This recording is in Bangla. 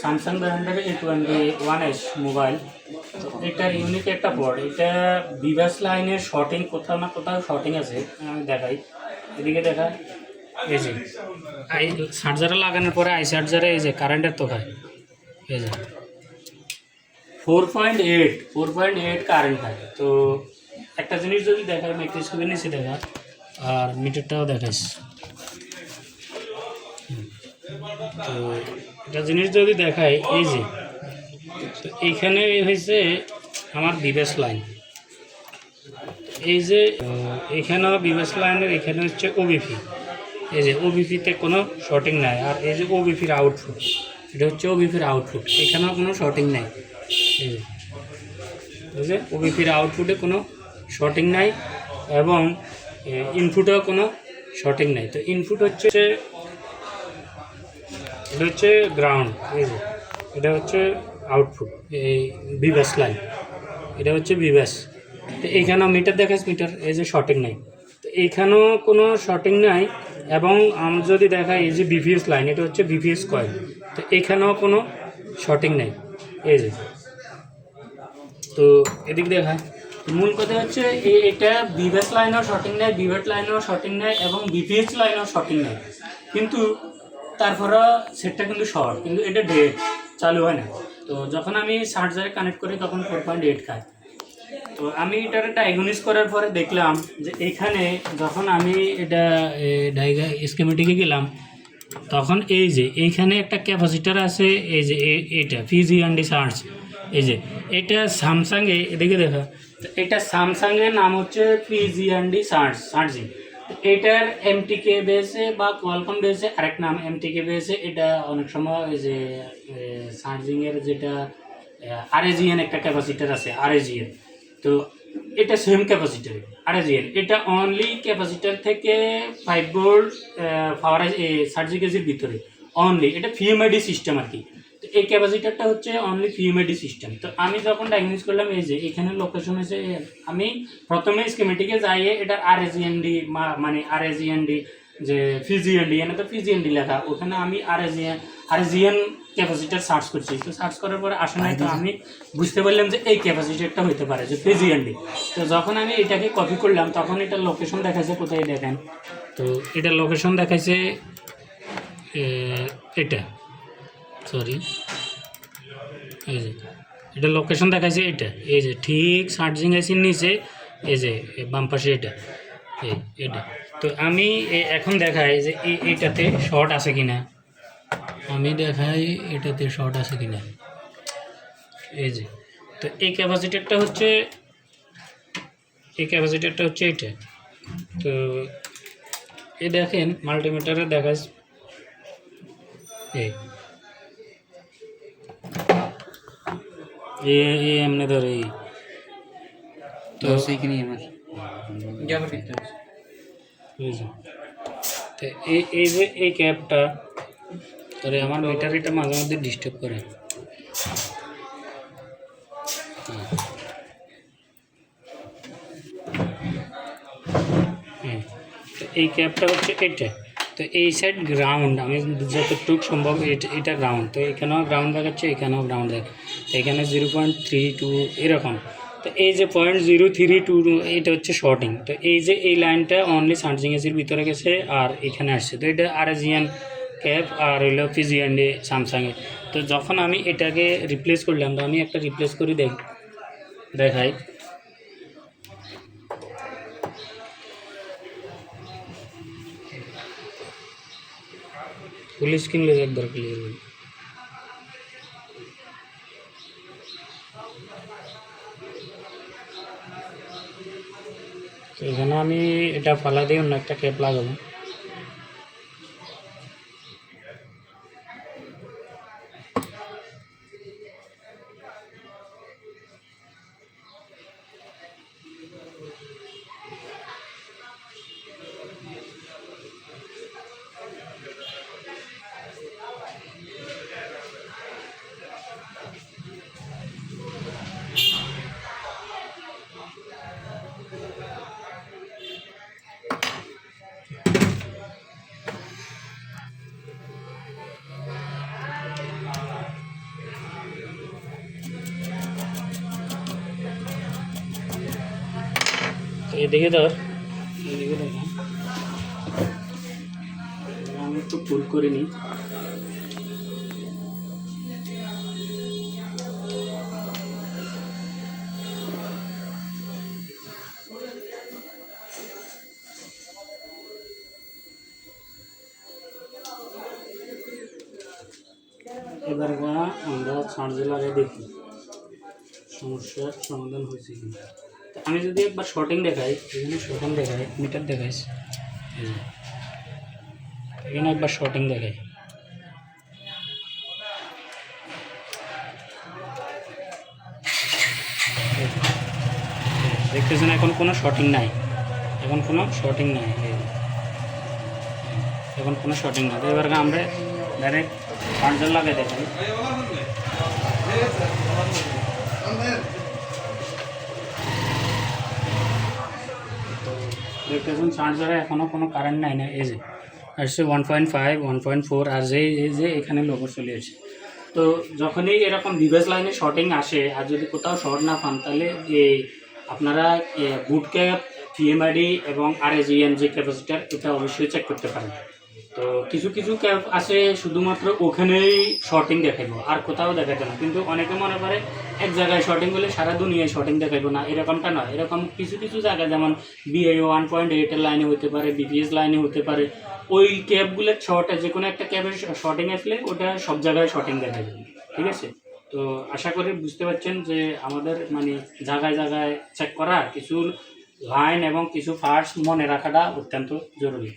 স্যামসাং ব্র্যান্ডের A21s মোবাইল। তো এটার ইউনিক একটা পোর্ট, এটা বিভাস লাইনের শর্টিং কোথাও না কোথাও শর্টিং আছে। আমি দেখাই, এদিকে দেখা, এই যে আই চার্জারে লাগানোর পরে আই চার্জারে এই যে কারেন্টের তো খায়, এই যে 4.8 কারেন্ট খায়। তো একটা জিনিস যদি দেখায়, মাইক্রোস্কোপের নিচে দেখা, আর মিটারটাও দেখাইস। তো একটা জিনিস যদি দেখায়, এই যে তো এইখানে হয়েছে আমার বিবেস লাইন, এই যে এখানেও বিবেস লাইনের এখানে হচ্ছে ওবিপি, এই যে ওবিপিতে কোনো শর্টিং নাই। আর এই যে ওবিপির আউটপুট, এটা হচ্ছে ওবিপির আউটপুট, এখানেও কোনো শর্টিং নাই। এই যে ওবিপির আউটপুটে কোনো শর্টিং নাই এবং ইনপুটেও কোনো শর্টিং নাই। তো ইনপুট হচ্ছে, এটা হচ্ছে গ্রাউন্ড, এই যে এটা হচ্ছে আউটপুট, এই বিভাস লাইন, এটা হচ্ছে বিভাস। তো এইখানেও মিটার দেখাস, মিটার এই যে শর্টিং নাই, তো এইখানেও কোনো শর্টিং নাই। এবং আমি যদি দেখাই, এই যে বিপিএস লাইন, এটা হচ্ছে বিপিএস কয়েল, তো এইখানেও কোনো শর্টিং নাই, এই যে। তো এদিক দেখায়, মূল কথা হচ্ছে এটা বিভাস লাইনেও শর্টিং নেয়, বিভাট লাইনেও শর্টিং নেয় এবং বিপিএস লাইনেও শর্টিং নেয়, কিন্তু তারপরে সেটটা কিন্তু শর্ট, কিন্তু এটা ডেড, চালু হয় না। তো যখন আমি চার্জারে কানেক্ট করি তখন 4.8 খায়। তো আমি এটার ডায়াগনোস করার পরে দেখলাম যে এখানে যখন আমি এটা স্কিমেটিকে গেলাম, তখন এই যে এইখানে একটা ক্যাপাসিটার আছে, এই যে এটা পিজিএনডি চার্জ, এই যে এটা স্যামসাংয়ে, এদিকে দেখা, এটা স্যামসাংয়ের নাম হচ্ছে পিজিএনডি চার্জিং। এটার এমটিকে বেসে বা কোয়ালকম বেসে আরেক নাম এমটিকে বেসে, এটা অনেক সময় এই যে চার্জিংয়ের যেটা আরএজিএন একটা ক্যাপাসিটার আছে আরএজিএন, তো এটা সেম ক্যাপাসিটার আরএজিএন, এটা অনলি ক্যাপাসিটার থেকে 5 ভোল্ট পাওয়ার সার্জি কেজির ভিতরে অনলি, এটা পিএমআইডি সিস্টেম আর কি। তো এই ক্যাপাসিটারটা হচ্ছে অনলি পিএমআইডি সিস্টেম। তো আমি যখন ডায়াগনোস করলাম, এই যে এখানে লোকেশন হয়েছে, আমি প্রথমে স্কিমেটিকে যাইয়ে এটা আরএজিএনডি মানে আরএজিএনডি যে পিজিএনডি, এনে তো পিজিএনডি লেখা, ওখানে আমি আরএজিএন ক্যাপাসিটার সার্চ করছি। তো সার্চ করার পরে আসে নাই, তো আমি বুঝতে পারলাম যে এই ক্যাপাসিটারটা হইতে পারে যে পিজিএনডি। তো যখন আমি এটাকে কপি করলাম, তখন এটার লোকেশন দেখাইছে, কোথায় দেখেন, তো এটার লোকেশন দেখাইছে এটা, সরি, এই যে এটা লোকেশন দেখাইছে, এটা এই যে ঠিক চার্জিং আইসির নিচে, এই যে বাম পাশে এটা, এটা। তো আমি এখন দেখাই যে এইটাতে শর্ট আছে কিনা, আমি দেখাই এটাতে শর্ট আছে কিনা, এই যে। তো এই ক্যাপাসিটারটা হচ্ছে এটা। তো এই দেখেন মাল্টিমিটারে দেখায়, এই এমনি ধরে, তো সেইখানে আমার তো এই যে এই ক্যাবটা ধরে আমার মিটার, এটা মাঝে মধ্যে ডিস্টার্ব করে। হ্যাঁ, তো এই ক্যাবটা হচ্ছে এটা। তো এই সাইড গ্রাউন্ড, আমি যতটুকু সম্ভব এটা গ্রাউন্ড, তো এখানেও গ্রাউন্ড দেখাচ্ছে, এখানেও গ্রাউন্ড দেখ, তো এখানে 0.32 এরকম। তো এই যে 0.032 এটা হচ্ছে শর্টিং। তো এই যে এই লাইনটা অনলি চার্জিং এসির ভিতরে গেছে আর এখানে আসছে। তো এটা আরএজিএন ক্যাব আর হইলো পিজিএনডি স্যামসাংয়ে। তো যখন আমি এটাকে রিপ্লেস করলাম, তো আমি একটা রিপ্লেস করি দেখাই, ফুল স্ক্রিন লেগে একবার ক্লিয়ার করি। তো এখানে আমি এটা ফালা দিয়ে অন্য একটা ক্যাপ লাগাবো। এদিকে ধর, এদিকে দেখো, আমি একটু ফুল করে নিই। এবার আমরা চার্জে লাগিয়ে দেখি সমস্যার সমাধান হয়েছে কি। আমি যদি একবার শর্টিং দেখাই, এখানে শর্টিং দেখাই, মিটার দেখাইস, এখানে একবার শর্টিং দেখাই, দেখতেছেন এখন কোনো শর্টিং নাই, এখন কোনো শর্টিং নাই, এখন কোনো শর্টিং নাই। এবার আমরা ডাইরেক্ট চার্জার লাগিয়ে দেখাই। দেখতেছেন চার্জারে এখনও কোনো কারেন্ট নাই না, এই যে আসছে 1.5 1.4, আর এই যে এখানে লোগো চলে আসে। তো যখনই এরকম ডিভাইস লাইনে শর্টিং আসে আর যদি কোথাও শর্ট না পান, তাহলে আপনারা বুট ক্যাপ, পিএমআইডি এবং আরএজিএন যে ক্যাপাসিটার, এটা অবশ্যই চেক করতে পারেন। তো কিছু কিছু ক্যাপ আছে শুধুমাত্র ওখানেই শর্টিং দেখাইব, আর কোথাও দেখাইবে না। কিন্তু অনেকে মনে করে এক জায়গায় শর্টিং হলে সারা দুনিয়ায় শর্টিং দেখাইব না, এরকমটা নয়। এরকম কিছু কিছু জায়গায় যেমন বিআইও 1.8 লাইনে হতে পারে, বিপিএস লাইনে হতে পারে, ওই ক্যাবগুলোর শর্টে যে কোনো একটা ক্যাবের শর্টিং আসলে ওটা সব জায়গায় শর্টিং দেখাবে, ঠিক আছে? তো আশা করি বুঝতে পারছেন যে আমাদের মানে জায়গায় জায়গায় চেক করা কিছু লাইন এবং কিছু পার্টস মনে রাখাটা অত্যন্ত জরুরি।